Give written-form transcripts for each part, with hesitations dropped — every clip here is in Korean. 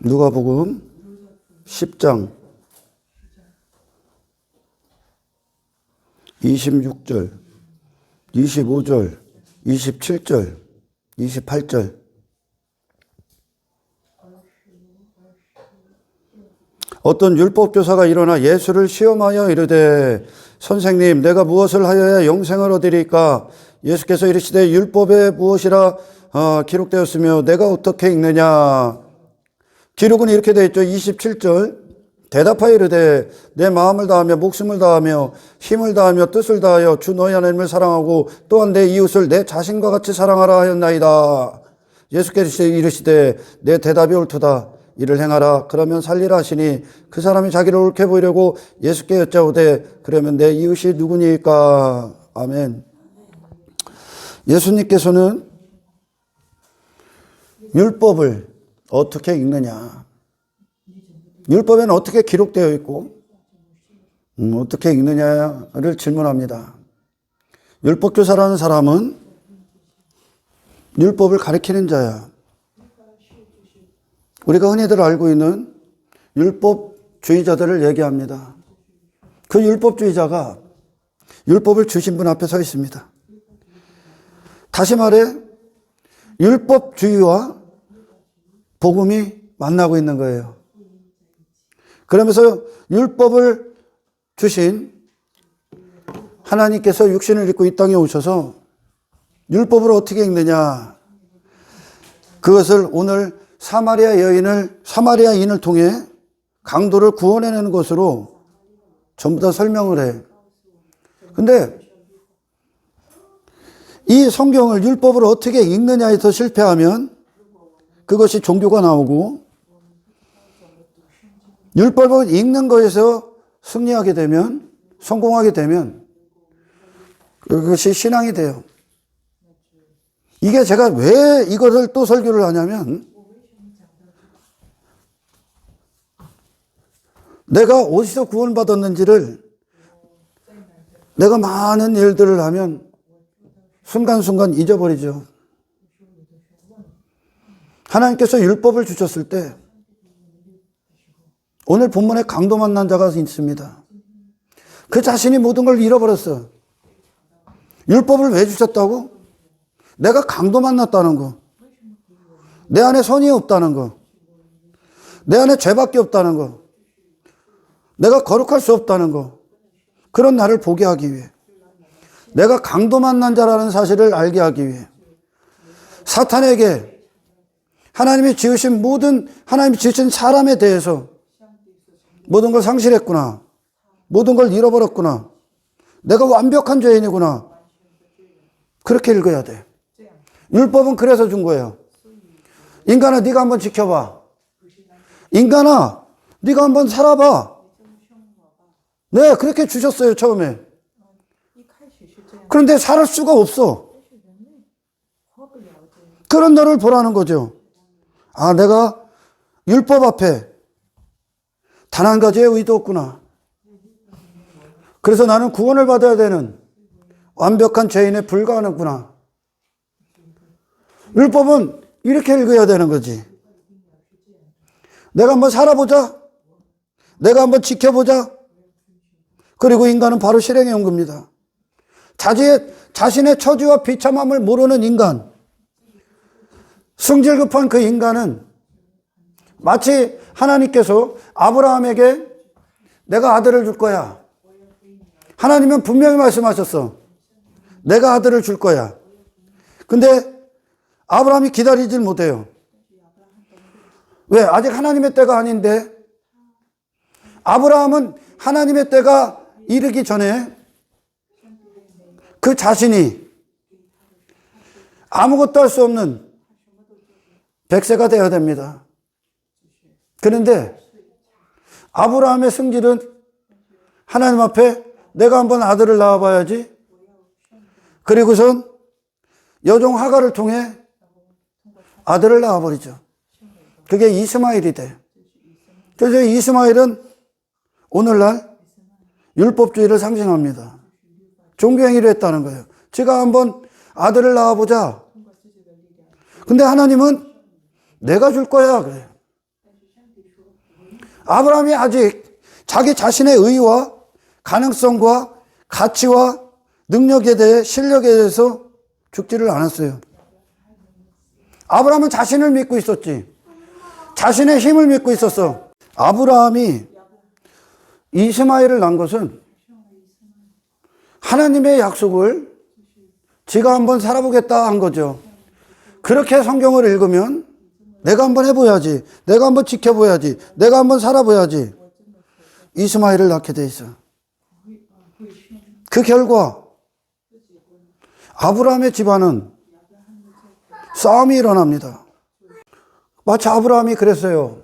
누가복음 10장 26절, 25절, 27절, 28절. 어떤 율법교사가 일어나 예수를 시험하여 이르되 선생님 내가 무엇을 하여야 영생을 얻으리까? 예수께서 이르시되 율법에 무엇이라 기록되었으며 내가 어떻게 읽느냐? 기록은 이렇게 되어 있죠. 27절 대답하여 이르되 내 마음을 다하며 목숨을 다하며 힘을 다하며 뜻을 다하여 주 너희 하나님을 사랑하고 또한 내 이웃을 내 자신과 같이 사랑하라 하였나이다. 예수께서 이르시되 내 대답이 옳도다. 이를 행하라. 그러면 살리라 하시니 그 사람이 자기를 옳게 보이려고 예수께 여짜오되 그러면 내 이웃이 누구니까? 아멘. 예수님께서는 율법을 어떻게 읽느냐? 율법에는 어떻게 기록되어 있고 어떻게 읽느냐를 질문합니다. 율법교사라는 사람은 율법을 가리키는 자야. 우리가 흔히들 알고 있는 율법주의자들을 얘기합니다. 그 율법주의자가 율법을 주신 분 앞에 서 있습니다. 다시 말해 율법주의와 복음이 만나고 있는 거예요. 그러면서 율법을 주신 하나님께서 육신을 입고 이 땅에 오셔서 율법을 어떻게 읽느냐? 그것을 오늘 사마리아인을 통해 강도를 구원해내는 것으로 전부 다 설명을 해. 근데 이 성경을 율법을 어떻게 읽느냐에서 실패하면 그것이 종교가 나오고 율법을 읽는 거에서 승리하게 되면 성공하게 되면 그것이 신앙이 돼요. 이게 제가 왜 이것을 또 설교를 하냐면 내가 어디서 구원받았는지를 내가 많은 일들을 하면 순간순간 잊어버리죠. 하나님께서 율법을 주셨을 때 오늘 본문에 강도 만난 자가 있습니다. 그 자신이 모든 걸 잃어버렸어. 율법을 왜 주셨다고? 내가 강도 만났다는 거. 내 안에 선이 없다는 거. 내 안에 죄밖에 없다는 거. 내가 거룩할 수 없다는 거. 그런 나를 보게 하기 위해. 내가 강도 만난 자라는 사실을 알게 하기 위해. 사탄에게 하나님이 지으신 사람에 대해서 모든 걸 상실했구나. 모든 걸 잃어버렸구나. 내가 완벽한 죄인이구나. 그렇게 읽어야 돼. 율법은 그래서 준 거예요. 인간아, 네가 한번 지켜봐. 인간아, 네가 한번 살아봐. 네, 그렇게 주셨어요, 처음에. 그런데 살 수가 없어. 그런 너를 보라는 거죠. 아, 내가 율법 앞에 단 한 가지의 의도 없구나. 그래서 나는 구원을 받아야 되는 완벽한 죄인에 불과하는구나. 율법은 이렇게 읽어야 되는 거지. 내가 한번 살아보자. 내가 한번 지켜보자. 그리고 인간은 바로 실행해 온 겁니다. 자신의 처지와 비참함을 모르는 인간, 승질급한 그 인간은 마치 하나님께서 아브라함에게 내가 아들을 줄 거야. 하나님은 분명히 말씀하셨어. 내가 아들을 줄 거야. 근데 아브라함이 기다리질 못해요. 왜? 아직 하나님의 때가 아닌데. 아브라함은 하나님의 때가 이르기 전에 그 자신이 아무것도 할 수 없는 백세가 되어야 됩니다. 그런데 아브라함의 승질은 하나님 앞에 내가 한번 아들을 낳아봐야지. 그리고선 여종 하갈을 통해 아들을 낳아버리죠. 그게 이스마엘이 돼. 그래서 이스마엘은 오늘날 율법주의를 상징합니다. 종교행위를 했다는 거예요. 제가 한번 아들을 낳아보자. 근데 하나님은 내가 줄 거야. 그래요. 아브라함이 아직 자기 자신의 의와 가능성과 가치와 능력에 대해, 실력에 대해서 죽지를 않았어요. 아브라함은 자신을 믿고 있었지. 자신의 힘을 믿고 있었어. 아브라함이 이스마엘을 낳은 것은 하나님의 약속을 지가 한번 살아보겠다 한 거죠. 그렇게 성경을 읽으면 내가 한번 해봐야지, 내가 한번 지켜봐야지, 내가 한번 살아봐야지. 이스마엘을 낳게 돼 있어. 그 결과 아브라함의 집안은 싸움이 일어납니다. 마치 아브라함이 그랬어요.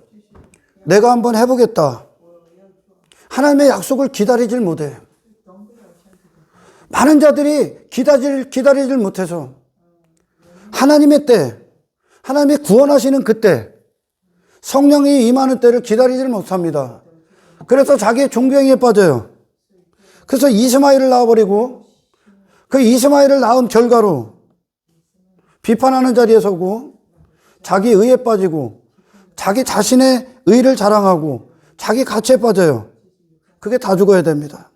내가 한번 해보겠다. 하나님의 약속을 기다리질 못해. 많은 자들이 기다리질 못해서 하나님의 때, 하나님이 구원하시는 그때, 성령이 임하는 때를 기다리질 못합니다. 그래서 자기의 종교행위에 빠져요. 그래서 이스마엘을 낳아버리고 그 이스마엘을 낳은 결과로 비판하는 자리에 서고 자기 의에 빠지고 자기 자신의 의를 자랑하고 자기 가치에 빠져요. 그게 다 죽어야 됩니다.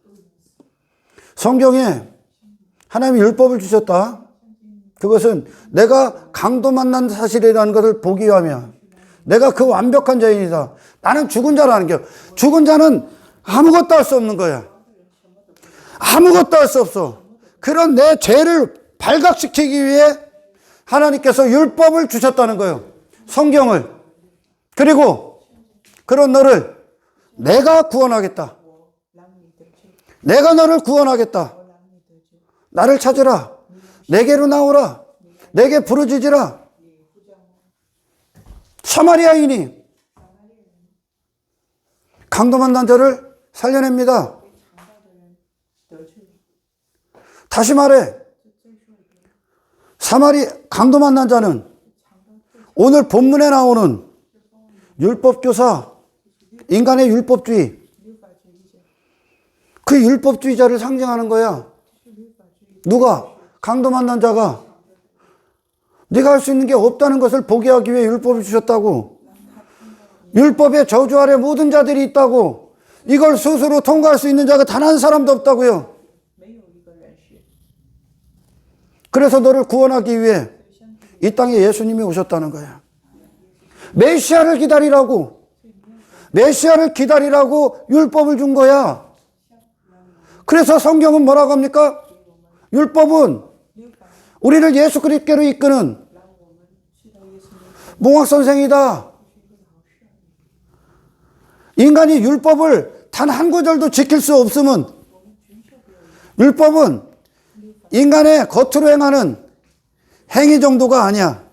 성경에 하나님이 율법을 주셨다. 그것은 내가 강도 만난 사실이라는 것을 보기 위함이야. 내가 그 완벽한 자인이다. 나는 죽은 자라는 게, 죽은 자는 아무것도 할 수 없는 거야. 아무것도 할 수 없어. 그런 내 죄를 발각시키기 위해 하나님께서 율법을 주셨다는 거예요. 성경을. 그리고 그런 너를 내가 구원하겠다. 내가 너를 구원하겠다. 나를 찾으라. 내게로 나오라. 내게 부르짖으라. 사마리아인이 강도 만난 자를 살려냅니다. 다시 말해, 강도 만난 자는 오늘 본문에 나오는 율법교사, 인간의 율법주의, 그 율법주의자를 상징하는 거야. 누가? 강도 만난 자가. 네가 할 수 있는 게 없다는 것을 보게 하기 위해 율법을 주셨다고. 율법의 저주 아래 모든 자들이 있다고. 이걸 스스로 통과할 수 있는 자가 단 한 사람도 없다고요. 그래서 너를 구원하기 위해 이 땅에 예수님이 오셨다는 거야. 메시아를 기다리라고. 메시아를 기다리라고 율법을 준 거야. 그래서 성경은 뭐라고 합니까? 율법은 우리를 예수 그리스도로 이끄는 몽학선생이다. 인간이 율법을 단 한 구절도 지킬 수 없으면, 율법은 인간의 겉으로 행하는 행위 정도가 아니야.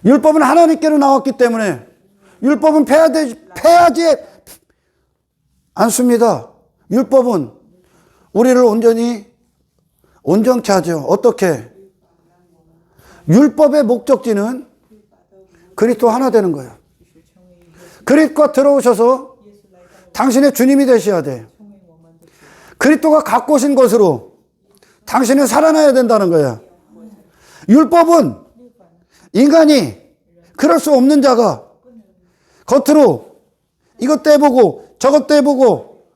율법은 하나님께로 나왔기 때문에 율법은 폐하지 않습니다. 율법은 우리를 온전케 하죠. 어떻게? 율법의 목적지는 그리스도 하나 되는 거예요. 그리스도가 들어오셔서 당신의 주님이 되셔야 돼. 그리스도가 갖고 오신 것으로 당신은 살아나야 된다는 거야. 율법은 인간이 그럴 수 없는 자가 겉으로 이것도 해보고 저것도 해보고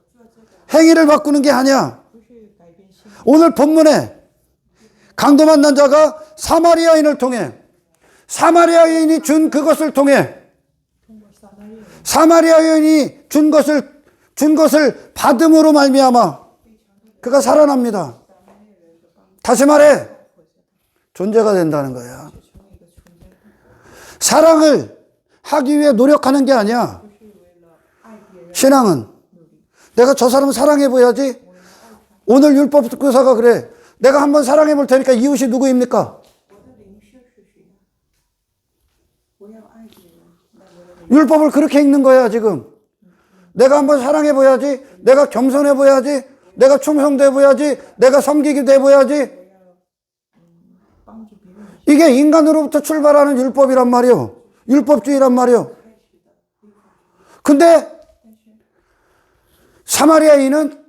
행위를 바꾸는 게 아니야. 오늘 본문에 강도 만난 자가 사마리아인을 통해, 사마리아인이 준 그것을 통해, 사마리아인이 준 것을 받음으로 말미암아 그가 살아납니다. 다시 말해, 존재가 된다는 거야. 사랑을 하기 위해 노력하는 게 아니야. 신앙은 내가 저 사람을 사랑해 보야지. 오늘 율법교사가 그래. 내가 한번 사랑해 볼 테니까 이웃이 누구입니까? 율법을 그렇게 읽는 거야 지금. 내가 한번 사랑해 보야지. 내가 겸손해 보야지. 내가 충성돼 보야지. 내가 섬기게 돼 보야지. 이게 인간으로부터 출발하는 율법이란 말이요. 율법주의란 말이요. 근데 사마리아인은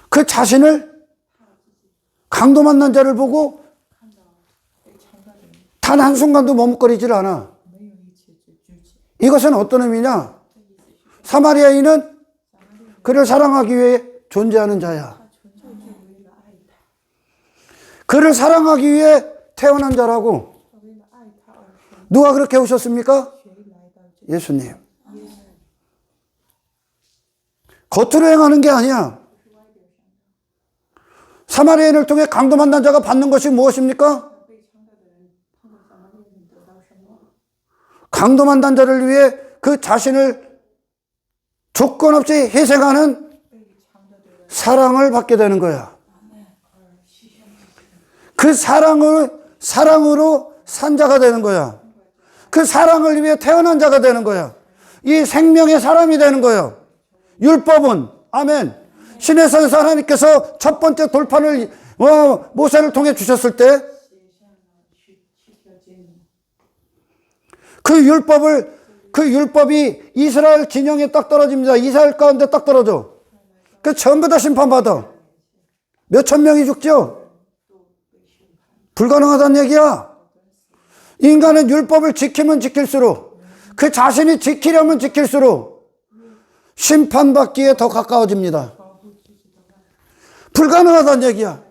그 자신을 강도 만난 자를 보고 단 한순간도 머뭇거리질 않아. 이것은 어떤 의미냐? 사마리아인은 그를 사랑하기 위해 존재하는 자야. 그를 사랑하기 위해 태어난 자라고. 누가 그렇게 오셨습니까? 예수님. 겉으로 행하는 게 아니야. 사마리아인을 통해 강도 만난 자가 받는 것이 무엇입니까? 강도 만난 자를 위해 그 자신을 조건 없이 희생하는 사랑을 받게 되는 거야. 그 사랑으로 산 자가 되는 거야. 그 사랑을 위해 태어난 자가 되는 거야. 이 생명의 사람이 되는 거야. 율법은, 아멘. 신의 선에서 하나님께서 첫 번째 돌판을 모세를 통해 주셨을 때 그 율법이 이스라엘 진영에 딱 떨어집니다. 이스라엘 가운데 딱 떨어져. 그 전부 다 심판받아. 몇천 명이 죽죠? 불가능하다는 얘기야. 인간은 율법을 지키면 지킬수록, 그 자신이 지키려면 지킬수록 심판받기에 더 가까워집니다. 불가능하다는 얘기야.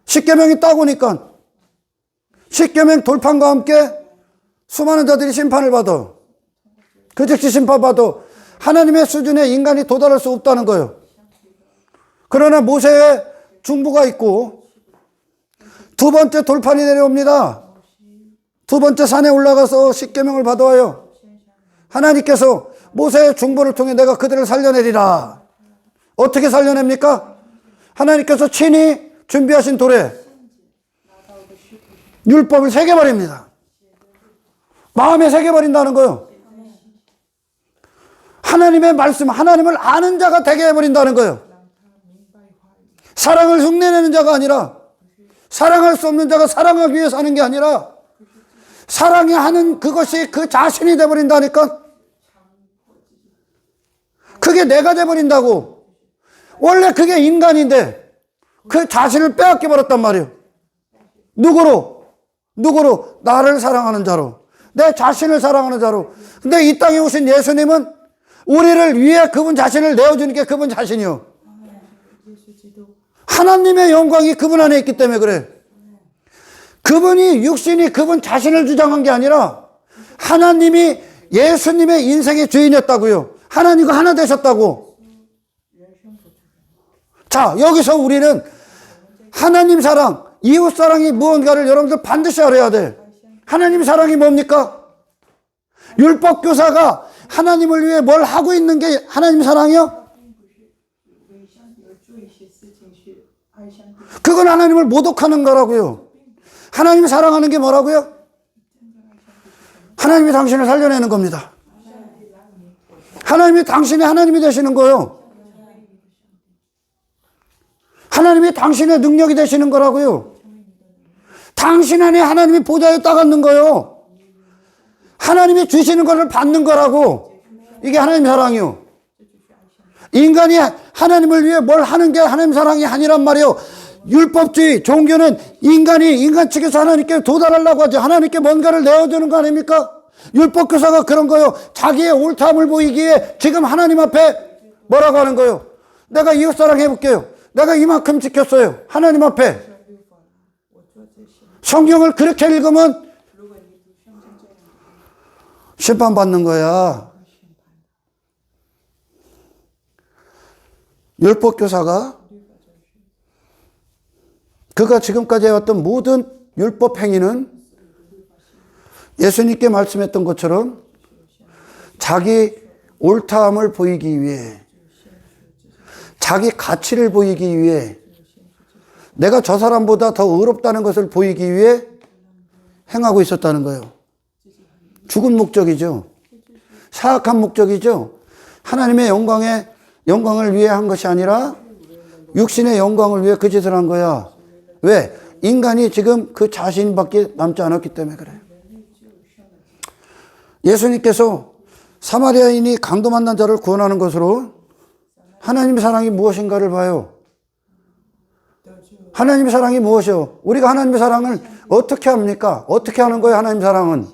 십계명이 딱 오니까 십계명 돌판과 함께 수많은 자들이 심판을 받아. 그 즉시 심판받아. 하나님의 수준에 인간이 도달할 수 없다는 거예요. 그러나 모세의 중보가 있고 두 번째 돌판이 내려옵니다. 두 번째 산에 올라가서 십계명을 받아와요. 하나님께서 모세의 중보를 통해 내가 그들을 살려내리라. 어떻게 살려냅니까? 하나님께서 친히 준비하신 돌에 율법을 새겨버립니다. 마음에 새겨버린다는 거예요. 하나님의 말씀, 하나님을 아는 자가 되게 해버린다는 거예요. 사랑을 흉내내는 자가 아니라, 사랑할 수 없는 자가 사랑하기 위해 사는 게 아니라 사랑해 하는 그것이 그 자신이 돼버린다니까. 그게 내가 돼버린다고. 원래 그게 인간인데 그 자신을 빼앗겨 버렸단 말이에요. 누구로? 나를 사랑하는 자로, 내 자신을 사랑하는 자로. 근데 이 땅에 오신 예수님은 우리를 위해 그분 자신을 내어주는 게 그분 자신이요. 하나님의 영광이 그분 안에 있기 때문에 그래. 그분이 육신이 그분 자신을 주장한 게 아니라 하나님이 예수님의 인생의 주인이었다고요. 하나님과 하나 되셨다고. 자, 여기서 우리는 하나님 사랑, 이웃 사랑이 무언가를 여러분들 반드시 알아야 돼. 하나님 사랑이 뭡니까? 율법 교사가 하나님을 위해 뭘 하고 있는 게 하나님 사랑이요? 그건 하나님을 모독하는 거라고요. 하나님 사랑하는 게 뭐라고요? 하나님이 당신을 살려내는 겁니다. 하나님이 당신의 하나님이 되시는 거예요. 하나님이 당신의 능력이 되시는 거라고요. 당신 안에 하나님이 보좌에 딱 앉는 거예요. 하나님이 주시는 것을 받는 거라고. 이게 하나님 사랑이요. 인간이 하나님을 위해 뭘 하는 게 하나님 사랑이 아니란 말이에요. 율법주의, 종교는 인간 측에서 하나님께 도달하려고 하죠. 하나님께 뭔가를 내어주는 거 아닙니까? 율법교사가 그런 거예요. 자기의 옳다함을 보이기에 지금 하나님 앞에 뭐라고 하는 거예요? 내가 이웃사랑 해볼게요. 내가 이만큼 지켰어요. 하나님 앞에. 성경을 그렇게 읽으면 심판받는 거야. 율법교사가 그가 지금까지 해왔던 모든 율법 행위는 예수님께 말씀했던 것처럼 자기 옳다함을 보이기 위해, 자기 가치를 보이기 위해, 내가 저 사람보다 더 의롭다는 것을 보이기 위해 행하고 있었다는 거예요. 죽은 목적이죠. 사악한 목적이죠. 하나님의 영광을 위해 한 것이 아니라 육신의 영광을 위해 그 짓을 한 거야. 왜? 인간이 지금 그 자신밖에 남지 않았기 때문에 그래. 예수님께서 사마리아인이 강도 만난 자를 구원하는 것으로 하나님의 사랑이 무엇인가를 봐요. 하나님의 사랑이 무엇이요? 우리가 하나님의 사랑을 어떻게 합니까? 어떻게 하는 거예요, 하나님의 사랑은?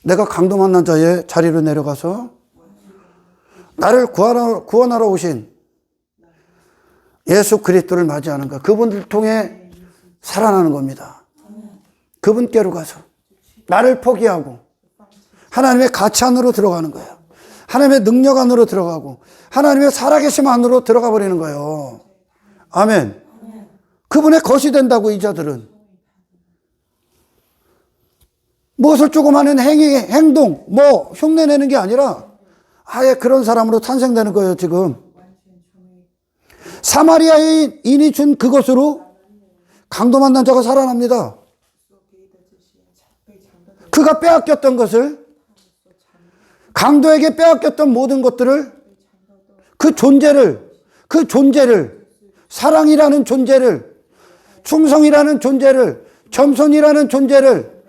내가 강도 만난 자의 자리로 내려가서 나를 구원하러 오신 예수 그리스도를 맞이하는 것, 그분을 통해 살아나는 겁니다. 그분께로 가서 나를 포기하고 하나님의 가치 안으로 들어가는 거예요. 하나님의 능력 안으로 들어가고 하나님의 살아계심 안으로 들어가 버리는 거예요. 아멘. 그분의 것이 된다고. 이 자들은 무엇을 조금 하는 행동, 흉내내는 게 아니라 아예 그런 사람으로 탄생되는 거예요. 지금 사마리아인이 준 그것으로 강도 만난 자가 살아납니다. 그가 빼앗겼던 것을, 강도에게 빼앗겼던 모든 것들을, 그 존재를, 사랑이라는 존재를, 충성이라는 존재를, 겸손이라는 존재를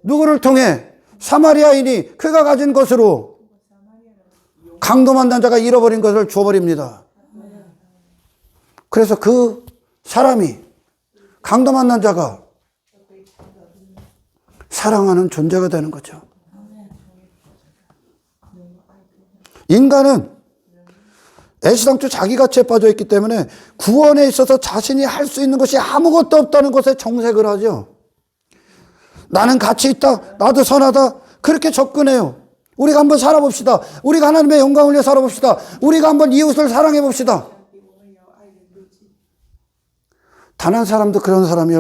누구를 통해? 사마리아인이 그가 가진 것으로 강도 만난 자가 잃어버린 것을 줘버립니다. 그래서 그 사람이, 강도 만난 자가 사랑하는 존재가 되는 거죠. 인간은 애시당초 자기가치에 빠져있기 때문에 구원에 있어서 자신이 할 수 있는 것이 아무것도 없다는 것에 정색을 하죠. 나는 가치 있다, 나도 선하다, 그렇게 접근해요. 우리가 한번 살아봅시다. 우리가 하나님의 영광을 위해 살아봅시다. 우리가 한번 이웃을 사랑해봅시다. 단 한 사람도 그런 사람이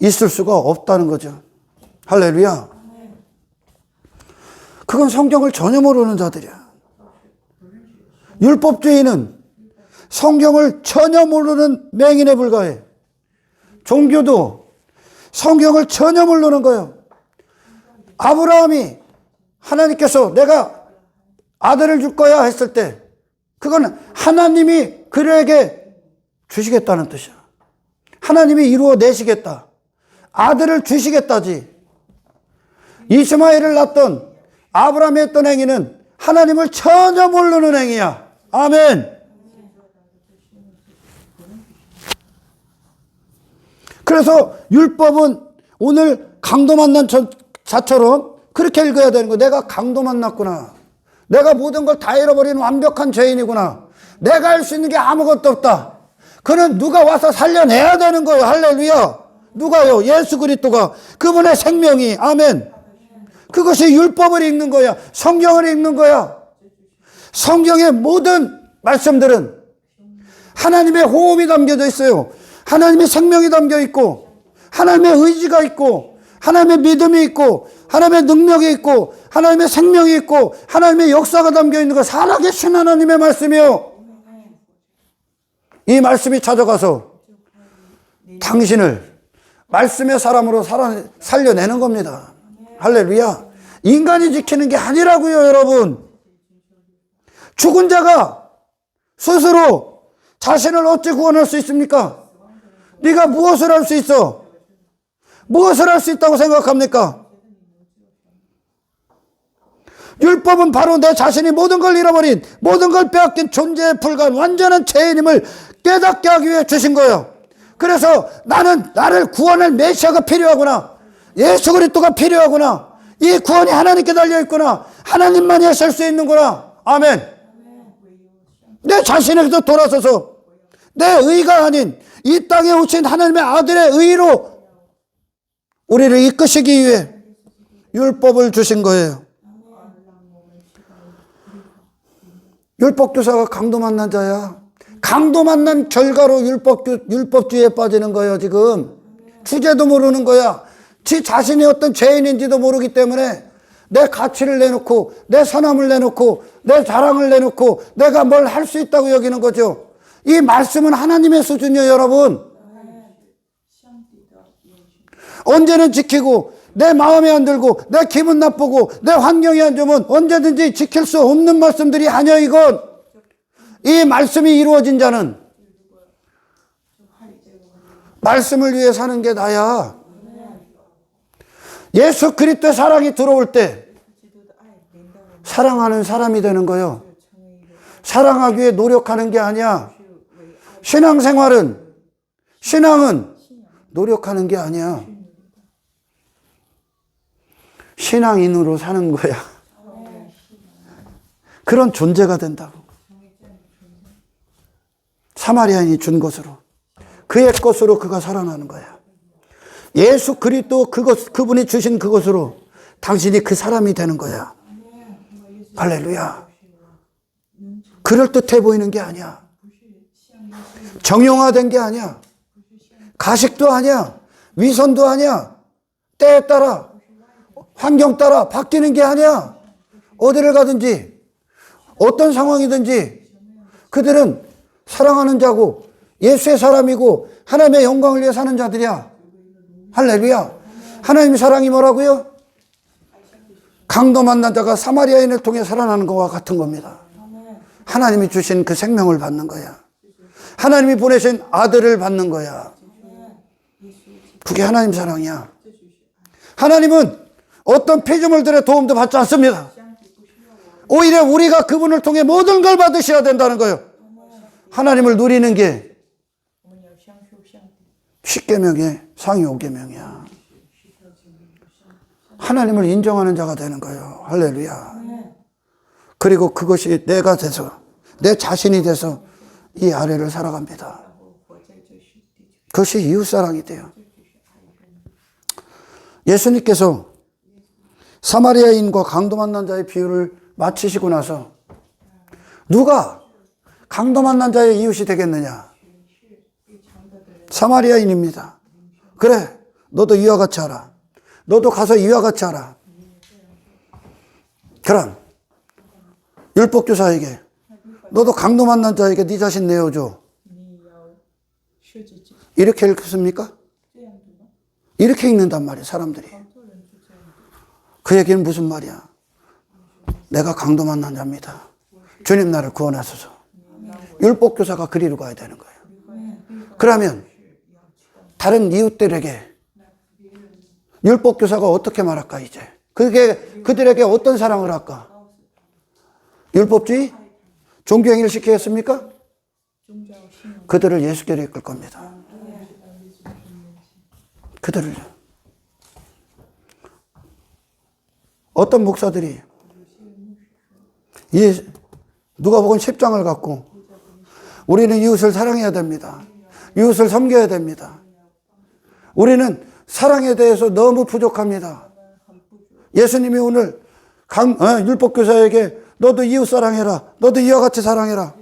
있을 수가 없다는 거죠. 할렐루야. 그건 성경을 전혀 모르는 자들이야. 율법주의는 성경을 전혀 모르는 맹인에 불과해. 종교도 성경을 전혀 모르는 거예요. 아브라함이 하나님께서 내가 아들을 줄 거야 했을 때 그건 하나님이 그에게 주시겠다는 뜻이야. 하나님이 이루어내시겠다. 아들을 주시겠다지. 이스마엘을 낳던 아브라함이 했던 행위는 하나님을 전혀 모르는 행위야. 아멘. 그래서 율법은 오늘 강도 만난 자처럼 그렇게 읽어야 되는 거야. 내가 강도 만났구나. 내가 모든 걸 다 잃어버린 완벽한 죄인이구나. 내가 할 수 있는 게 아무것도 없다. 그는 누가 와서 살려내야 되는 거예요. 할렐루야. 누가요? 예수 그리스도가. 그분의 생명이. 아멘. 그것이 율법을 읽는 거야. 성경을 읽는 거야. 성경의 모든 말씀들은 하나님의 호흡이 담겨져 있어요. 하나님의 생명이 담겨 있고 하나님의 의지가 있고 하나님의 믿음이 있고 하나님의 능력이 있고 하나님의 생명이 있고 하나님의 역사가 담겨 있는 거, 살아계신 하나님의 말씀이요. 이 말씀이 찾아가서 당신을 말씀의 사람으로 살려내는 겁니다. 할렐루야. 인간이 지키는 게 아니라고요, 여러분. 죽은 자가 스스로 자신을 어찌 구원할 수 있습니까? 네가 무엇을 할 수 있어? 무엇을 할 수 있다고 생각합니까? 율법은 바로 내 자신이 모든 걸 잃어버린, 모든 걸 빼앗긴 존재에 불과한 완전한 죄인임을 깨닫게 하기 위해 주신 거예요. 그래서 나를 구원할 메시아가 필요하구나. 예수 그리스도가 필요하구나. 이 구원이 하나님께 달려있구나. 하나님만이 하실 수 있는구나. 아멘. 내 자신에게서 돌아서서 내 의가 아닌 이 땅에 오신 하나님의 아들의 의로 우리를 이끄시기 위해 율법을 주신 거예요. 율법교사가 강도 만난 자야. 강도 만난 결과로 율법주의에 빠지는 거예요. 지금 주제도 모르는 거야. 지 자신이 어떤 죄인인지도 모르기 때문에 내 가치를 내놓고 내 선함을 내놓고 내 자랑을 내놓고 내가 뭘 할 수 있다고 여기는 거죠. 이 말씀은 하나님의 수준이에요, 여러분. 언제는 지키고 내 마음에 안 들고 내 기분 나쁘고 내 환경이 안 좋으면 언제든지 지킬 수 없는 말씀들이 아니야. 이건 이 말씀이 이루어진 자는 말씀을 위해 사는 게 나야. 예수 그리스도의 사랑이 들어올 때 사랑하는 사람이 되는 거예요. 사랑하기 위해 노력하는 게 아니야. 신앙은 노력하는 게 아니야. 신앙인으로 사는 거야. 그런 존재가 된다고. 사마리아인이 준 것으로, 그의 것으로 그가 살아나는 거야. 예수 그리스도 그분이 주신 그것으로 당신이 그 사람이 되는 거야. 할렐루야. 그럴듯해 보이는 게 아니야. 정형화된 게 아니야. 가식도 아니야. 위선도 아니야. 때에 따라, 환경 따라 바뀌는 게 아니야. 어디를 가든지, 어떤 상황이든지 그들은 사랑하는 자고 예수의 사람이고 하나님의 영광을 위해 사는 자들이야. 할렐루야. 하나님의 사랑이 뭐라고요? 강도 만난 자가 사마리아인을 통해 살아나는 것과 같은 겁니다. 하나님이 주신 그 생명을 받는 거야. 하나님이 보내신 아들을 받는 거야. 그게 하나님 사랑이야. 하나님은 어떤 피조물들의 도움도 받지 않습니다. 오히려 우리가 그분을 통해 모든 걸 받으셔야 된다는 거예요. 하나님을 누리는 게 10계명의 상위 5계명이야. 하나님을 인정하는 자가 되는 거예요. 할렐루야. 그리고 그것이 내가 돼서, 내 자신이 돼서 이 아래를 살아갑니다. 그것이 이웃사랑이 돼요. 예수님께서 사마리아인과 강도 만난 자의 비유를 마치시고 나서 누가 강도 만난 자의 이웃이 되겠느냐? 사마리아인입니다. 그래, 너도 이와 같이 하라. 너도 가서 이와 같이 하라. 그럼 율법교사에게, 너도 강도 만난 자에게 네 자신 내어줘. 이렇게 읽습니까? 이렇게 읽는단 말이에요, 사람들이. 그 얘기는 무슨 말이야? 내가 강도 만난 자입니다. 주님 나를 구원하소서. 율법교사가 그리로 가야 되는 거예요. 그러면 다른 이웃들에게 율법교사가 어떻게 말할까 이제? 그들에게 어떤 사랑을 할까? 율법주의? 종교행위를 시키겠습니까? 그들을 예수께로 이끌 겁니다. 그들을요. 어떤 목사들이 이 누가복음 10장을 갖고 우리는 이웃을 사랑해야 됩니다. 이웃을 섬겨야 됩니다. 우리는 사랑에 대해서 너무 부족합니다. 예수님이 오늘 율법교사에게 너도 이웃 사랑해라. 너도 이와 같이 사랑해라.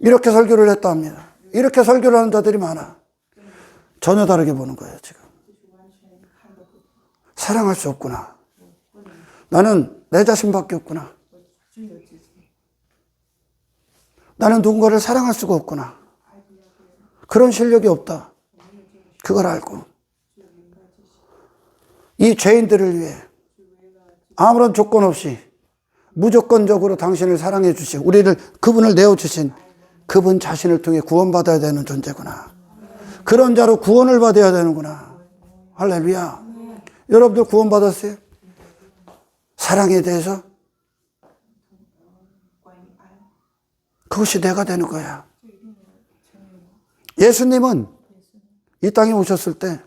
이렇게 설교를 했다 합니다. 이렇게 설교를 하는 자들이 많아. 전혀 다르게 보는 거예요, 지금. 사랑할 수 없구나. 나는 내 자신밖에 없구나. 나는 누군가를 사랑할 수가 없구나. 그런 실력이 없다. 그걸 알고 이 죄인들을 위해 아무런 조건 없이 무조건적으로 당신을 사랑해 주신, 그분을 내어주신 그분 자신을 통해 구원받아야 되는 존재구나. 그런 자로 구원을 받아야 되는구나. 할렐루야. 여러분들 구원받았어요? 사랑에 대해서? 그것이 내가 되는 거야. 예수님은 이 땅에 오셨을 때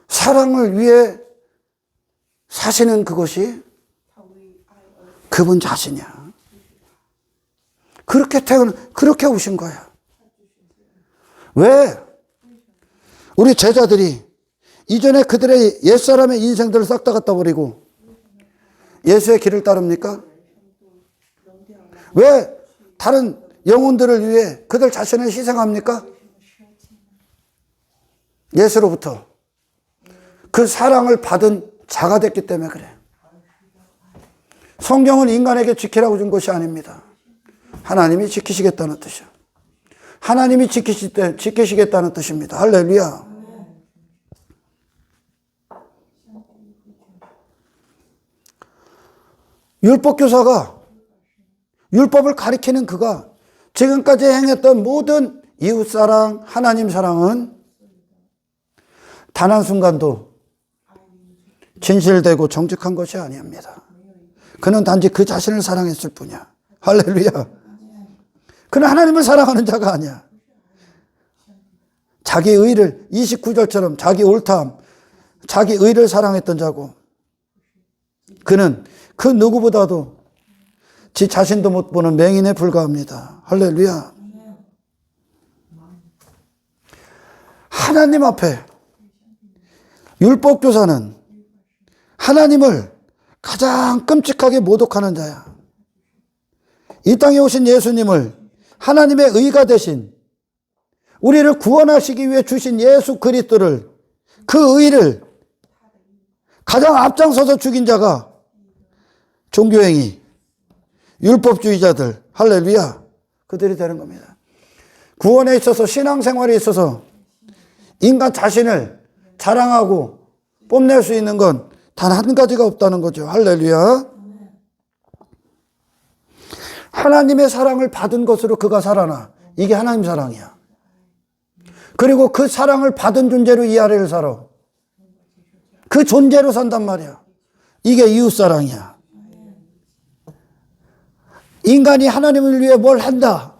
사랑을 위해 사시는 그것이 그분 자신이야. 그렇게 오신 거야. 왜? 우리 제자들이 이전에 그들의 옛사람의 인생들을 싹 다 갖다 버리고 예수의 길을 따릅니까? 왜 다른 영혼들을 위해 그들 자신을 희생합니까? 예수로부터 그 사랑을 받은 자가 됐기 때문에 그래. 성경은 인간에게 지키라고 준 것이 아닙니다. 하나님이 지키시겠다는 뜻이야. 하나님이 지키시겠다는 뜻입니다. 할렐루야. 율법교사가, 율법을 가리키는 그가 지금까지 행했던 모든 이웃사랑, 하나님 사랑은 단 한순간도 진실되고 정직한 것이 아닙니다. 그는 단지 그 자신을 사랑했을 뿐이야. 할렐루야. 그는 하나님을 사랑하는 자가 아니야. 자기 의를 29절처럼 자기 옳다함, 자기 의를 사랑했던 자고 그는 그 누구보다도 지 자신도 못 보는 맹인에 불과합니다. 할렐루야. 하나님 앞에 율법교사는 하나님을 가장 끔찍하게 모독하는 자야. 이 땅에 오신 예수님을 하나님의 의가 되신 우리를 구원하시기 위해 주신 예수 그리스도를 그 의를 가장 앞장서서 죽인 자가 종교행위, 율법주의자들, 할렐루야, 그들이 되는 겁니다. 구원에 있어서 신앙생활에 있어서 인간 자신을 자랑하고 뽐낼 수 있는 건 단 한 가지가 없다는 거죠. 할렐루야. 하나님의 사랑을 받은 것으로 그가 살아나. 이게 하나님 사랑이야. 그리고 그 사랑을 받은 존재로 이 아래를 살아. 그 존재로 산단 말이야. 이게 이웃사랑이야. 인간이 하나님을 위해 뭘 한다.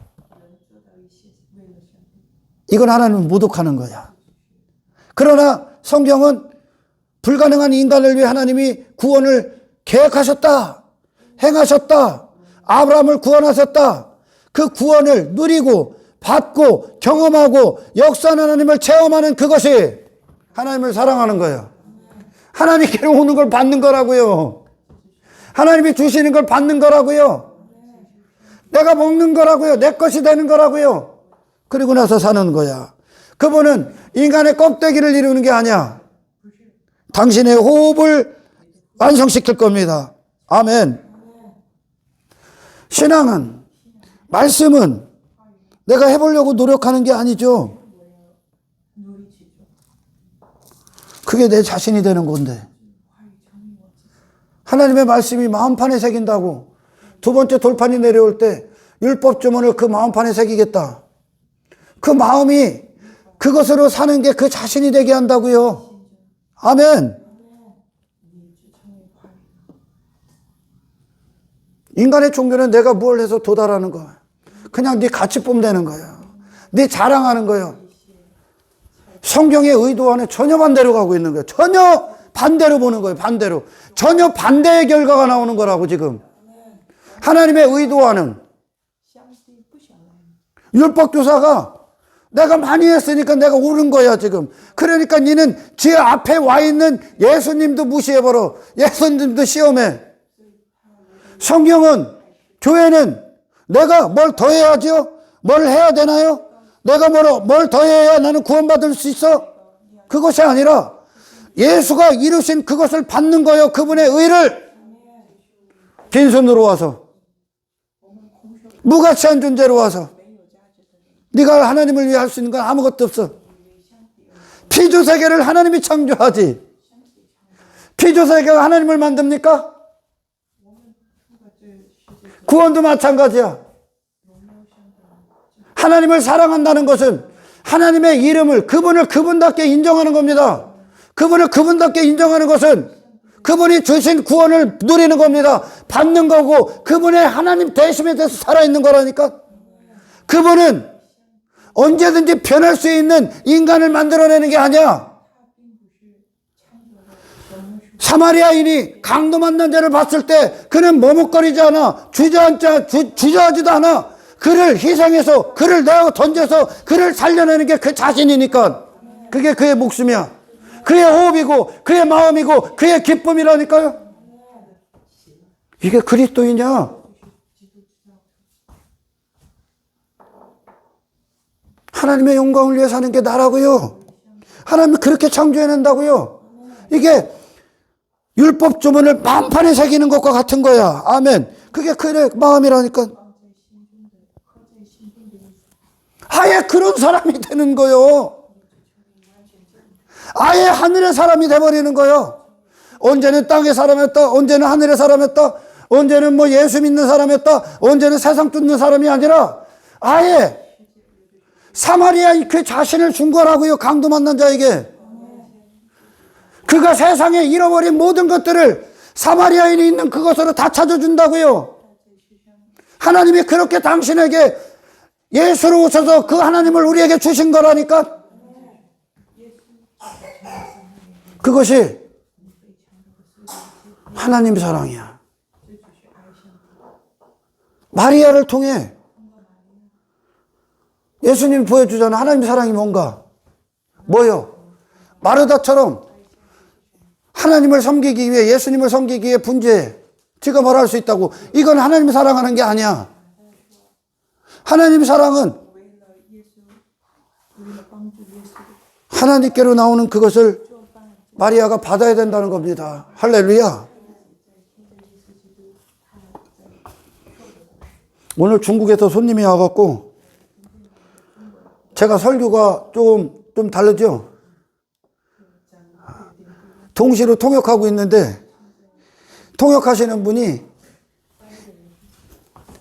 이건 하나님을 모독하는 거야. 그러나 성경은 불가능한 인간을 위해 하나님이 구원을 계획하셨다. 행하셨다. 아브라함을 구원하셨다. 그 구원을 누리고 받고 경험하고 역사하는 하나님을 체험하는 그것이 하나님을 사랑하는 거예요. 하나님께로 오는 걸 받는 거라고요. 하나님이 주시는 걸 받는 거라고요. 내가 먹는 거라고요. 내 것이 되는 거라고요. 그리고 나서 사는 거야. 그분은 인간의 껍데기를 이루는 게 아니야. 당신의 호흡을 완성시킬 겁니다. 아멘. 신앙은, 말씀은 내가 해보려고 노력하는 게 아니죠. 그게 내 자신이 되는 건데. 하나님의 말씀이 마음판에 새긴다고 두 번째 돌판이 내려올 때 율법 주문을 그 마음판에 새기겠다. 그 마음이 그것으로 사는 게 그 자신이 되게 한다고요. 아멘. 인간의 종교는 내가 뭘 해서 도달하는 거야. 그냥 네 가치 뽐내는 거야. 네 자랑하는 거야. 성경의 의도와는 전혀 반대로 가고 있는 거야. 전혀 반대로 보는 거예요. 반대로. 전혀 반대의 결과가 나오는 거라고 지금. 하나님의 의도와는. 율법교사가 내가 많이 했으니까 내가 옳은 거야 지금. 그러니까 니는 지 앞에 와 있는 예수님도 무시해버려. 예수님도 시험해. 성경은, 교회는 내가 뭘 더 해야죠? 뭘 해야 되나요? 내가 뭘 더 해야 나는 구원받을 수 있어? 그것이 아니라 예수가 이루신 그것을 받는 거예요. 그분의 의를. 빈손으로 와서, 무가치한 존재로 와서. 네가 하나님을 위해 할 수 있는 건 아무것도 없어. 피조세계를 하나님이 창조하지. 피조세계가 하나님을 만듭니까? 구원도 마찬가지야. 하나님을 사랑한다는 것은 하나님의 이름을, 그분을 그분답게 인정하는 겁니다. 그분을 그분답게 인정하는 것은 그분이 주신 구원을 누리는 겁니다. 받는 거고, 그분의 하나님 대심에 대해서 살아있는 거라니까. 그분은 언제든지 변할 수 있는 인간을 만들어내는 게 아니야. 사마리아인이 강도 만난 자를 봤을 때 그는 머뭇거리지 않아. 주저하지도 않아. 그를 희생해서, 그를 내어 던져서 그를 살려내는 게 그 자신이니까. 그게 그의 목숨이야. 그의 호흡이고 그의 마음이고 그의 기쁨이라니까요. 이게 그리스도이냐? 하나님의 영광을 위해 사는 게 나라고요. 하나님이 그렇게 창조해낸다고요. 이게 율법 주문을 만판에 새기는 것과 같은 거야. 아멘. 그게 그의 마음이라니까. 아예 그런 사람이 되는 거요. 아예 하늘의 사람이 돼버리는 거요. 언제는 땅의 사람이었다. 언제는 하늘의 사람이었다. 언제는 뭐 예수 믿는 사람이었다. 언제는 세상 쫓는 사람이 아니라 아예 사마리아 그 자신을 준 거라고요. 강도 만난 자에게. 그가 세상에 잃어버린 모든 것들을 사마리아인이 있는 그것으로 다 찾아준다고요. 하나님이 그렇게 당신에게 예수로 오셔서 그 하나님을 우리에게 주신 거라니까. 그것이 하나님 사랑이야. 마리아를 통해 예수님이 보여주잖아. 하나님 사랑이 뭔가. 뭐요? 마르다처럼 하나님을 섬기기 위해, 예수님을 섬기기 위해 분주해. 지가 말할 수 있다고. 이건 하나님 사랑하는 게 아니야. 하나님 사랑은 하나님께로 나오는 그것을 마리아가 받아야 된다는 겁니다. 할렐루야. 오늘 중국에서 손님이 와갖고 제가 설교가 좀 다르죠? 동시로 통역하고 있는데 통역하시는 분이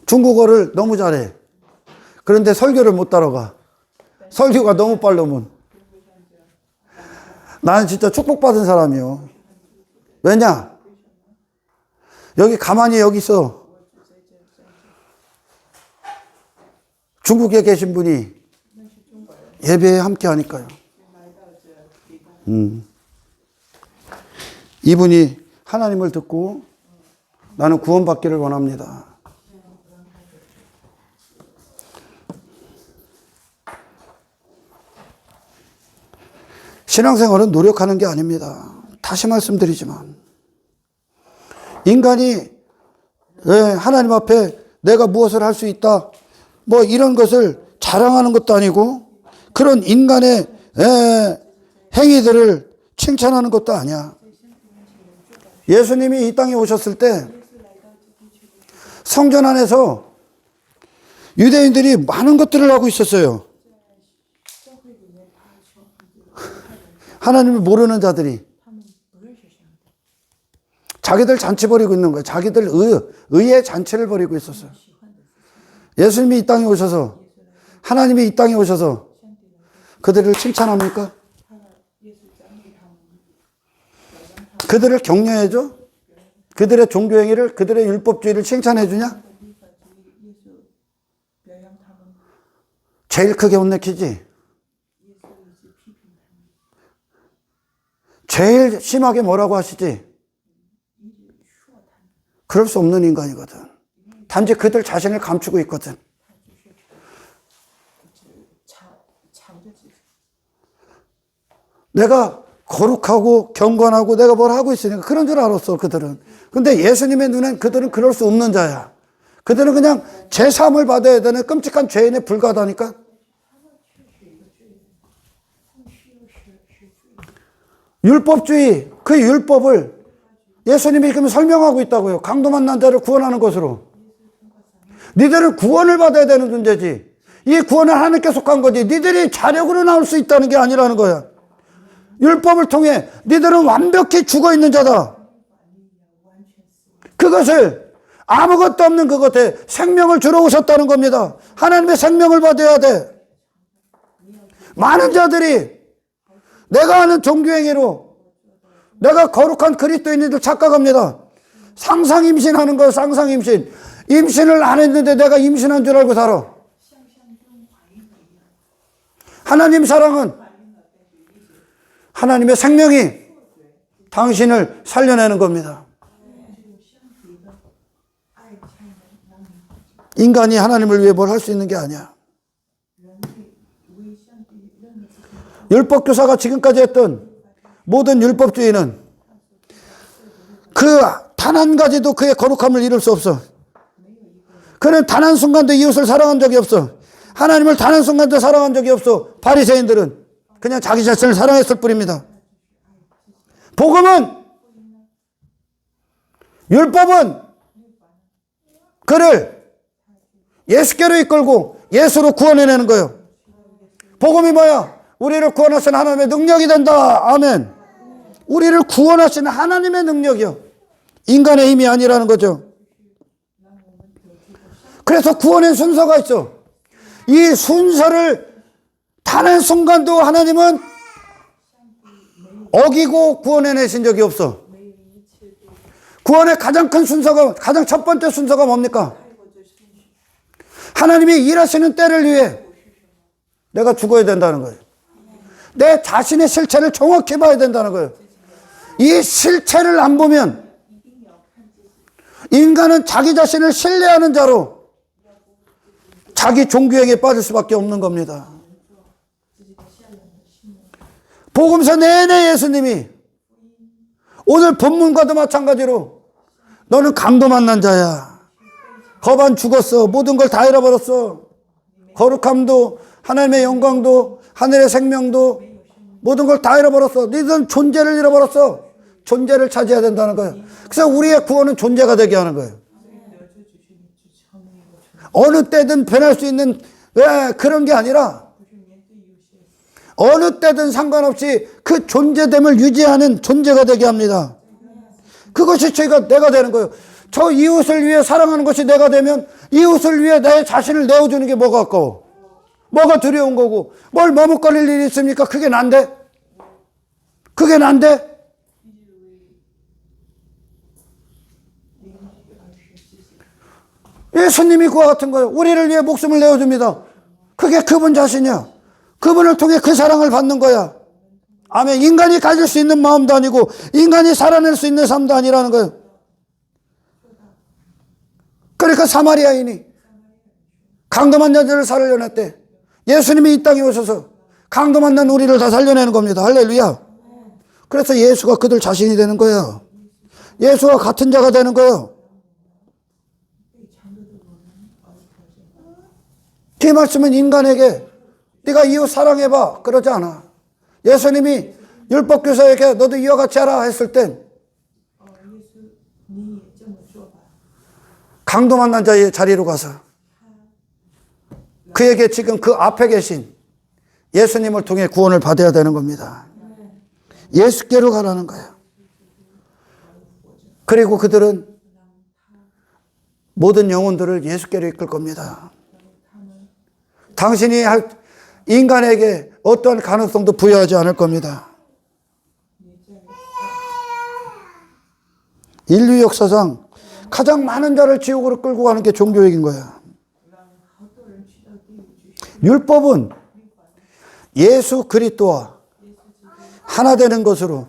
중국어를 너무 잘해. 그런데 설교를 못 따라가. 설교가 너무 빠르면. 나는 진짜 축복받은 사람이요. 왜냐? 여기 가만히 여기 있어. 중국에 계신 분이 예배에 함께 하니까요. 이분이 하나님을 듣고 나는 구원받기를 원합니다. 신앙생활은 노력하는 게 아닙니다. 다시 말씀드리지만 인간이 하나님 앞에 내가 무엇을 할 수 있다 뭐 이런 것을 자랑하는 것도 아니고 그런 인간의 행위들을 칭찬하는 것도 아니야. 예수님이 이 땅에 오셨을 때 성전 안에서 유대인들이 많은 것들을 하고 있었어요. 하나님을 모르는 자들이 자기들 잔치 벌이고 있는 거예요. 자기들 의의 잔치를 벌이고 있었어요. 예수님이 이 땅에 오셔서 하나님이 이 땅에 오셔서 그들을 칭찬합니까? 그들을 격려해줘? 그들의 종교행위를, 그들의 율법주의를 칭찬해주냐? 제일 크게 혼내키지? 제일 심하게 뭐라고 하시지? 그럴 수 없는 인간이거든. 단지 그들 자신을 감추고 있거든. 내가 거룩하고 경건하고 내가 뭘 하고 있으니까 그런 줄 알았어, 그들은. 근데 예수님의 눈엔 그들은 그럴 수 없는 자야. 그들은 그냥 제3을 받아야 되는 끔찍한 죄인에 불과하다니까. 율법주의, 그 율법을 예수님이 그러면 설명하고 있다고요. 강도 만난 자를 구원하는 것으로. 니들은 구원을 받아야 되는 존재지. 이 구원은 하나님께 속한 거지. 니들이 자력으로 나올 수 있다는 게 아니라는 거야. 율법을 통해 니들은 완벽히 죽어있는 자다. 그것을 아무것도 없는 그것에 생명을 주러 오셨다는 겁니다. 하나님의 생명을 받아야 돼. 많은 자들이 내가 하는 종교행위로 내가 거룩한 그리스도인들 착각합니다. 상상 임신하는 거예요. 상상 임신. 임신을 안 했는데 내가 임신한 줄 알고 살아. 하나님 사랑은 하나님의 생명이 당신을 살려내는 겁니다. 인간이 하나님을 위해 뭘 할 수 있는 게 아니야. 율법교사가 지금까지 했던 모든 율법주의는 그 단 한 가지도 그의 거룩함을 이룰 수 없어. 그는 단 한 순간도 이웃을 사랑한 적이 없어. 하나님을 단 한 순간도 사랑한 적이 없어. 바리새인들은 그냥 자기 자신을 사랑했을 뿐입니다. 복음은, 율법은 그를 예수께로 이끌고 예수로 구원해내는 거예요. 복음이 뭐야? 우리를 구원하신 하나님의 능력이 된다. 아멘. 우리를 구원하신 하나님의 능력이요. 인간의 힘이 아니라는 거죠. 그래서 구원의 순서가 있어. 이 순서를 단 한 순간도 하나님은 어기고 구원해내신 적이 없어. 구원의 가장 큰 순서가, 가장 첫 번째 순서가 뭡니까? 하나님이 일하시는 때를 위해 내가 죽어야 된다는 거예요. 내 자신의 실체를 정확히 봐야 된다는 거예요. 이 실체를 안 보면 인간은 자기 자신을 신뢰하는 자로 자기 종교행에 빠질 수밖에 없는 겁니다. 복음서 내내 예수님이 오늘 본문과도 마찬가지로 너는 강도 만난 자야. 거반 죽었어. 모든 걸 다 잃어버렸어. 거룩함도 하나님의 영광도 하늘의 생명도 모든 걸 다 잃어버렸어. 너희들은 존재를 잃어버렸어. 존재를 차지해야 된다는 거예요. 그래서 우리의 구원은 존재가 되게 하는 거예요. 어느 때든 변할 수 있는 그런 게 아니라 어느 때든 상관없이 그 존재됨을 유지하는 존재가 되게 합니다. 그것이 내가 되는 거예요. 저 이웃을 위해 사랑하는 것이 내가 되면 이웃을 위해 내 자신을 내어주는 게 뭐가 아까워? 뭐가 두려운 거고 뭘 머뭇거릴 일이 있습니까? 그게 난데? 그게 난데? 예수님이 그와 같은 거예요. 우리를 위해 목숨을 내어줍니다. 그게 그분 자신이야. 그분을 통해 그 사랑을 받는 거야. 아멘. 인간이 가질 수 있는 마음도 아니고 인간이 살아낼 수 있는 삶도 아니라는 거예요. 그러니까 사마리아인이 강도 만난 자를 살려냈대. 예수님이 이 땅에 오셔서 강도 만난 우리를 다 살려내는 겁니다. 할렐루야. 그래서 예수가 그들 자신이 되는 거예요. 예수와 같은 자가 되는 거예요. 이 말씀은 인간에게 네가 이웃 사랑해봐 그러지 않아. 예수님이 율법교사에게 너도 이와 같이 하라 했을 땐 강도 만난 자의 자리로 가서 그에게 지금 그 앞에 계신 예수님을 통해 구원을 받아야 되는 겁니다. 예수께로 가라는 거예요. 그리고 그들은 모든 영혼들을 예수께로 이끌 겁니다. 당신이 인간에게 어떠한 가능성도 부여하지 않을 겁니다. 인류 역사상 가장 많은 자를 지옥으로 끌고 가는 게 종교적인 거야. 율법은 예수 그리스도와 하나 되는 것으로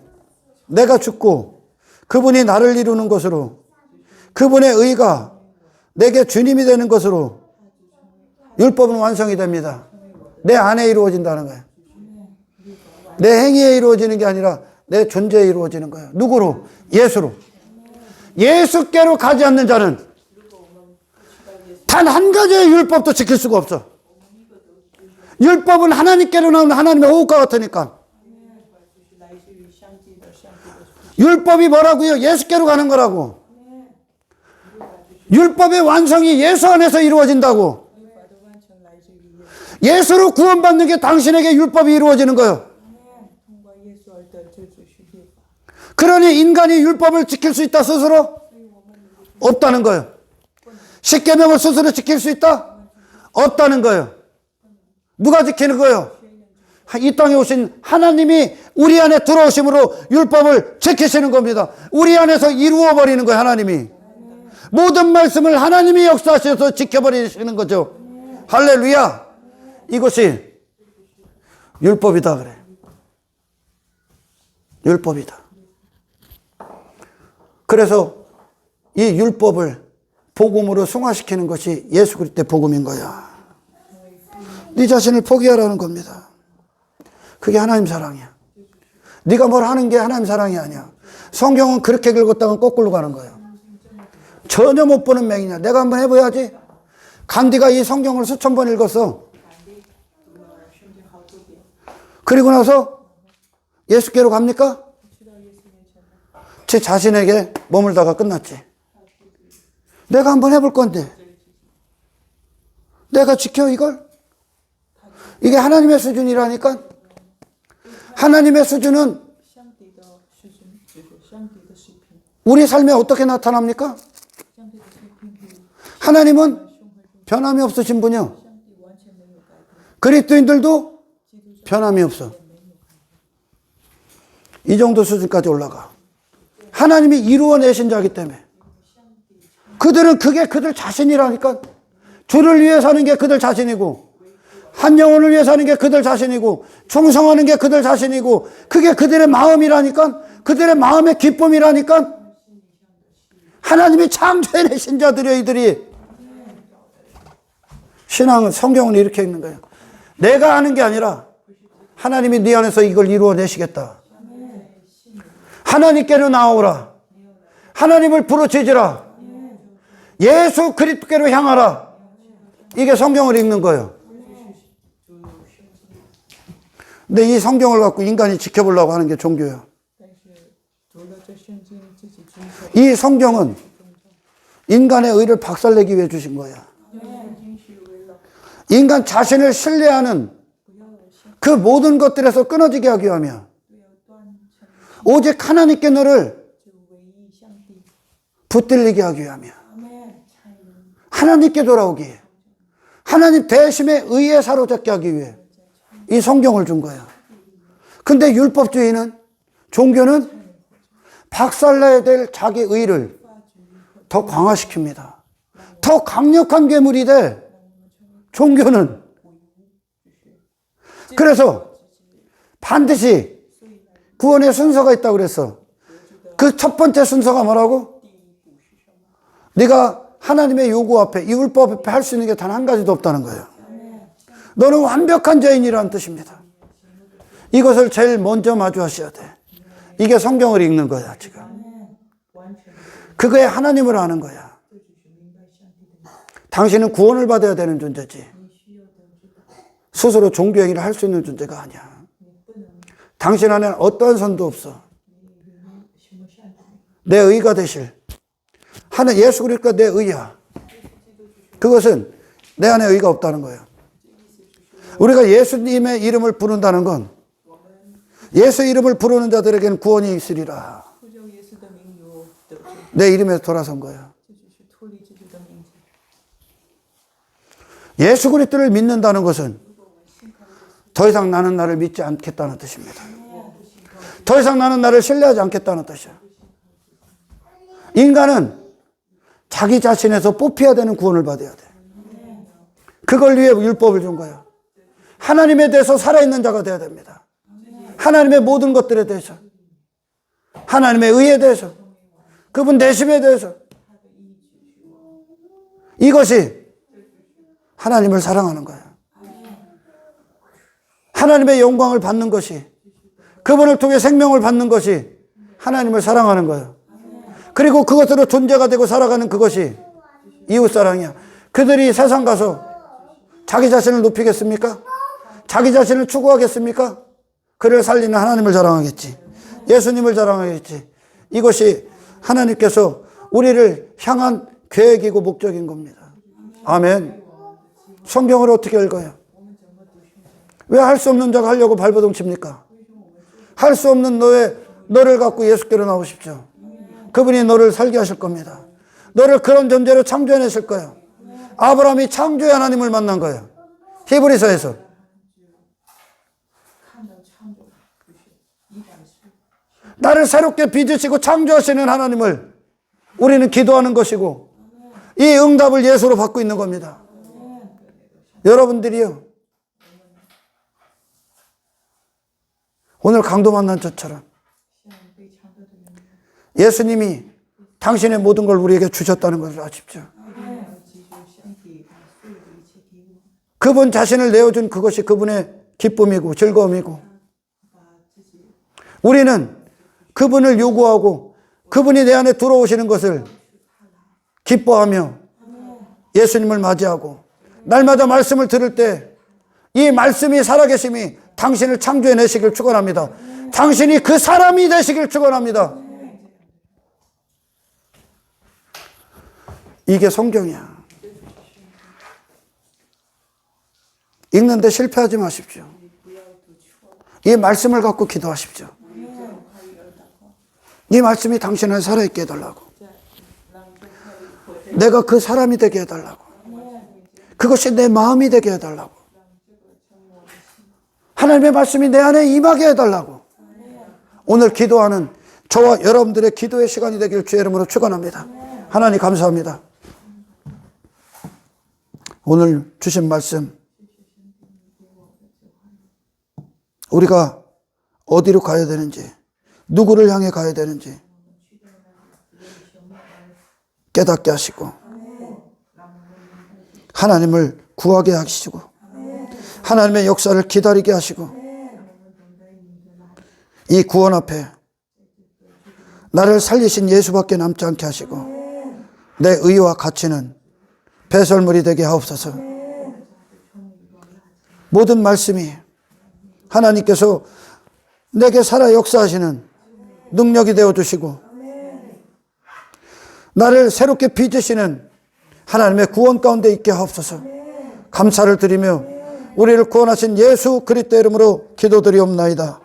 내가 죽고 그분이 나를 이루는 것으로 그분의 의가 내게 주님이 되는 것으로 율법은 완성이 됩니다. 내 안에 이루어진다는 거예요. 내 행위에 이루어지는 게 아니라 내 존재에 이루어지는 거예요. 누구로? 예수로. 예수께로 가지 않는 자는 단 한 가지의 율법도 지킬 수가 없어. 율법은 하나님께로 나오는 하나님의 호흡과 같으니까. 율법이 뭐라고요? 예수께로 가는 거라고. 율법의 완성이 예수 안에서 이루어진다고. 예수로 구원받는 게 당신에게 율법이 이루어지는 거예요. 그러니 인간이 율법을 지킬 수 있다 스스로? 없다는 거예요. 십계명을 스스로 지킬 수 있다? 없다는 거예요. 누가 지키는 거예요? 이 땅에 오신 하나님이 우리 안에 들어오심으로 율법을 지키시는 겁니다. 우리 안에서 이루어버리는 거예요. 하나님이. 모든 말씀을 하나님이 역사하셔서 지켜버리시는 거죠. 할렐루야. 이것이 율법이다 그래. 율법이다. 그래서 이 율법을 복음으로 승화시키는 것이 예수 그리스도의 복음인 거야. 네 자신을 포기하라는 겁니다. 그게 하나님 사랑이야. 네가 뭘 하는 게 하나님 사랑이 아니야. 성경은 그렇게 긁었다가 거꾸로 가는 거예요. 전혀 못 보는 맹이냐. 내가 한번 해봐야지. 간디가 이 성경을 수천 번 읽었어. 그리고 나서 예수께로 갑니까? 제 자신에게 머물다가 끝났지. 내가 한번 해볼 건데 내가 지켜 이걸? 이게 하나님의 수준이라니까. 하나님의 수준은 우리 삶에 어떻게 나타납니까? 하나님은 변함이 없으신 분이요. 그리스도인들도 변함이 없어. 이 정도 수준까지 올라가. 하나님이 이루어내신 자이기 때문에. 그들은 그게 그들 자신이라니까. 주를 위해 사는 게 그들 자신이고 한 영혼을 위해 사는 게 그들 자신이고 충성하는 게 그들 자신이고 그게 그들의 마음이라니까, 그들의 마음의 기쁨이라니까. 하나님이 창조해내신 자들이여 이들이. 신앙은, 성경은 이렇게 읽는 거예요. 내가 하는 게 아니라 하나님이 네 안에서 이걸 이루어내시겠다. 하나님께로 나오라. 하나님을 부르짖으라. 예수 그리스도께로 향하라. 이게 성경을 읽는 거예요. 근데 이 성경을 갖고 인간이 지켜보려고 하는 게 종교예요. 이 성경은 인간의 의를 박살내기 위해 주신 거예요. 인간 자신을 신뢰하는 그 모든 것들에서 끊어지게 하기 위하며 오직 하나님께 너를 붙들리게 하기 위하며 하나님께 돌아오기 위해, 하나님 대심의 의에 사로잡게 하기 위해 이 성경을 준 거예요. 근데 율법주의는, 종교는 박살내야 될 자기 의를 더 강화시킵니다. 더 강력한 괴물이 돼, 종교는. 그래서 반드시 구원의 순서가 있다고 그랬어. 그 첫 번째 순서가 뭐라고? 네가 하나님의 요구 앞에, 이 율법 앞에 할 수 있는 게 단 한 가지도 없다는 거예요. 너는 완벽한 죄인이라는 뜻입니다. 이것을 제일 먼저 마주하셔야 돼. 이게 성경을 읽는 거야, 지금. 그거에 하나님을 아는 거야. 당신은 구원을 받아야 되는 존재지. 스스로 종교행위를 할 수 있는 존재가 아니야. 당신 안에는 어떠한 선도 없어. 내 의가 되실 하나님 예수 그리스도가 내 의야. 그것은 내 안에 의가 없다는 거예요. 우리가 예수님의 이름을 부른다는 건 예수 이름을 부르는 자들에게는 구원이 있으리라. 내 이름에서 돌아선 거예요. 예수 그리스도를 믿는다는 것은 더 이상 나는 나를 믿지 않겠다는 뜻입니다. 더 이상 나는 나를 신뢰하지 않겠다는 뜻이야. 인간은 자기 자신에서 뽑혀야 되는 구원을 받아야 돼. 그걸 위해 율법을 준 거야. 하나님에 대해서 살아있는 자가 되어야 됩니다. 하나님의 모든 것들에 대해서, 하나님의 의에 대해서, 그분 내심에 대해서. 이것이 하나님을 사랑하는 거예요. 하나님의 영광을 받는 것이, 그분을 통해 생명을 받는 것이 하나님을 사랑하는 거예요. 그리고 그것으로 존재가 되고 살아가는 그것이 이웃사랑이야. 그들이 세상 가서 자기 자신을 높이겠습니까? 자기 자신을 추구하겠습니까? 그를 살리는 하나님을 자랑하겠지. 예수님을 자랑하겠지. 이것이 하나님께서 우리를 향한 계획이고 목적인 겁니다. 아멘. 성경을 어떻게 읽어요? 왜 할 수 없는 자가 하려고 발버둥 칩니까? 할 수 없는 너를 갖고 예수께로 나오십시오. 그분이 너를 살게 하실 겁니다. 너를 그런 존재로 창조해내실 거예요. 아브라함이 창조의 하나님을 만난 거예요. 히브리서에서. 나를 새롭게 빚으시고 창조하시는 하나님을 우리는 기도하는 것이고 이 응답을 예수로 받고 있는 겁니다. 여러분들이요, 오늘 강도 만난 저처럼 예수님이 당신의 모든 걸 우리에게 주셨다는 것을 아십시오. 그분 자신을 내어준 그것이 그분의 기쁨이고 즐거움이고, 우리는 그분을 요구하고 그분이 내 안에 들어오시는 것을 기뻐하며 예수님을 맞이하고, 날마다 말씀을 들을 때 이 말씀이 살아계심이 당신을 창조해내시길 축원합니다. 당신이 그 사람이 되시길 축원합니다. 이게 성경이야. 읽는데 실패하지 마십시오. 이 말씀을 갖고 기도하십시오. 이 말씀이 당신을 살아있게 해달라고. 내가 그 사람이 되게 해달라고. 그것이 내 마음이 되게 해달라고. 하나님의 말씀이 내 안에 임하게 해달라고. 오늘 기도하는 저와 여러분들의 기도의 시간이 되길 주의 이름으로 축원합니다. 하나님 감사합니다. 오늘 주신 말씀 우리가 어디로 가야 되는지, 누구를 향해 가야 되는지 깨닫게 하시고 하나님을 구하게 하시고 하나님의 역사를 기다리게 하시고 이 구원 앞에 나를 살리신 예수밖에 남지 않게 하시고 내 의와 가치는 배설물이 되게 하옵소서. 모든 말씀이 하나님께서 내게 살아 역사하시는 능력이 되어주시고 나를 새롭게 빚으시는 하나님의 구원 가운데 있게 하옵소서. 감사를 드리며 우리를 구원하신 예수 그리스도의 이름으로 기도드리옵나이다.